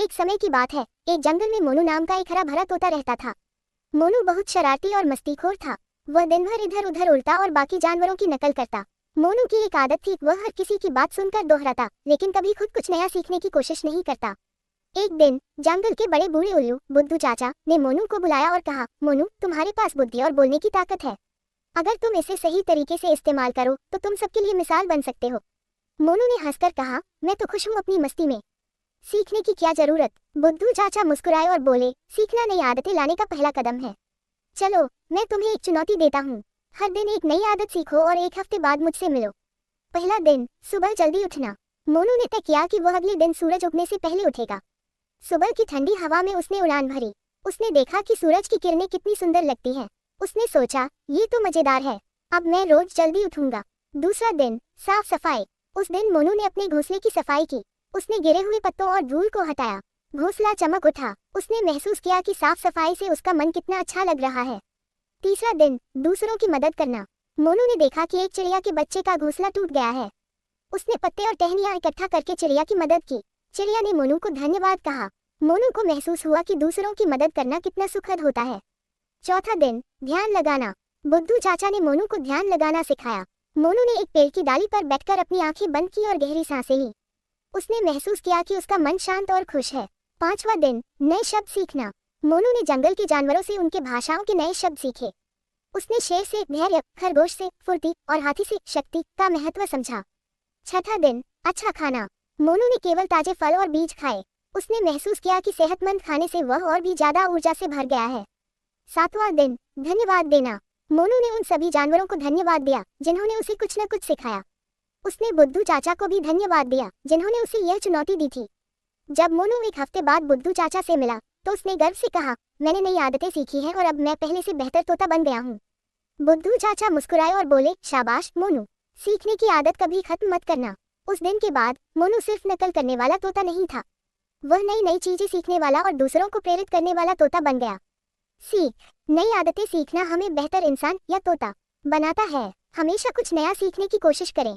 एक समय की बात है। एक जंगल में मोनू नाम का एक हरा भरा तोता रहता था। मोनू बहुत शरारती और मस्तीखोर था। वह दिन भर इधर उधर उड़ता और बाकी जानवरों की नकल करता। मोनू की एक आदत थी, वह हर किसी की बात सुनकर दोहराता, लेकिन कभी खुद कुछ नया सीखने की कोशिश नहीं करता। एक दिन जंगल के बड़े बूढ़े उल्लू बुद्धू चाचा ने मोनू को बुलाया और कहा, मोनू, तुम्हारे पास बुद्धि और बोलने की ताकत है। अगर तुम इसे सही तरीके से इस्तेमाल करो तो तुम सबके लिए मिसाल बन सकते हो। मोनू ने हंसकर कहा, मैं तो खुश हूँ अपनी मस्ती में, सीखने की क्या जरूरत। बुद्धू चाचा मुस्कुराए और बोले, सीखना नई आदतें लाने का पहला कदम है। चलो, मैं तुम्हें एक चुनौती देता हूँ। हर दिन एक नई आदत सीखो और एक हफ्ते बाद मुझसे मिलो। पहला दिन, सुबह जल्दी उठना। मोनू ने तय किया कि वह अगले दिन सूरज उगने से पहले उठेगा। सुबह की ठंडी हवा में उसने उड़ान भरी। उसने देखा कि सूरज की किरणें कितनी सुंदर लगती हैं। उसने सोचा, ये तो मजेदार है, अब मैं रोज जल्दी उठूंगा। दूसरा दिन, साफ सफाई। उस दिन मोनू ने अपने घोंसले की सफाई की। उसने गिरे हुए पत्तों और धूल को हटाया। घोंसला चमक उठा। उसने महसूस किया कि साफ सफाई से उसका मन कितना अच्छा लग रहा है। तीसरा दिन, दूसरों की मदद करना। मोनू ने देखा कि एक चिड़िया के बच्चे का घोंसला टूट गया है। उसने पत्ते और टहनियां इकट्ठा करके चिड़िया की मदद की। चिड़िया ने मोनू को धन्यवाद कहा। मोनू को महसूस हुआ कि दूसरों की मदद करना कितना सुखद होता है। चौथा दिन, ध्यान लगाना। बुद्धू चाचा ने मोनू को ध्यान लगाना सिखाया। मोनू ने एक पेड़ की डाली पर बैठकर अपनी आंखें बंद की और गहरी सांसें ली। उसने महसूस किया कि उसका मन शांत और खुश है। पांचवा दिन, नए शब्द सीखना। मोनू ने जंगल के जानवरों से उनके भाषाओं के नए शब्द सीखे। उसने शेर से धैर्य, खरगोश से फुर्ती और हाथी से शक्ति का महत्व समझा। छठा दिन, अच्छा खाना। मोनू ने केवल ताजे फल और बीज खाए। उसने महसूस किया कि सेहतमंद खाने से वह और भी ज्यादा ऊर्जा से भर गया है। सातवां दिन, धन्यवाद देना। मोनू ने उन सभी जानवरों को धन्यवाद दिया जिन्होंने उसे कुछ न कुछ सिखाया। उसने बुद्धू चाचा को भी धन्यवाद दिया जिन्होंने उसे यह चुनौती दी थी। जब मोनू एक हफ्ते बाद बुद्धू चाचा से मिला तो उसने गर्व से कहा, मैंने नई आदतें सीखी हैं और अब मैं पहले से बेहतर तोता बन गया हूँ। बुद्धू चाचा मुस्कुराए और बोले, शाबाश मोनू, सीखने की आदत कभी खत्म मत करना। उस दिन के बाद मोनू सिर्फ नकल करने वाला तोता नहीं था, वह नई नई चीजें सीखने वाला और दूसरों को प्रेरित करने वाला तोता बन गया। सीख, नई आदतें सीखना हमें बेहतर इंसान या तोता बनाता है। हमेशा कुछ नया सीखने की कोशिश करें।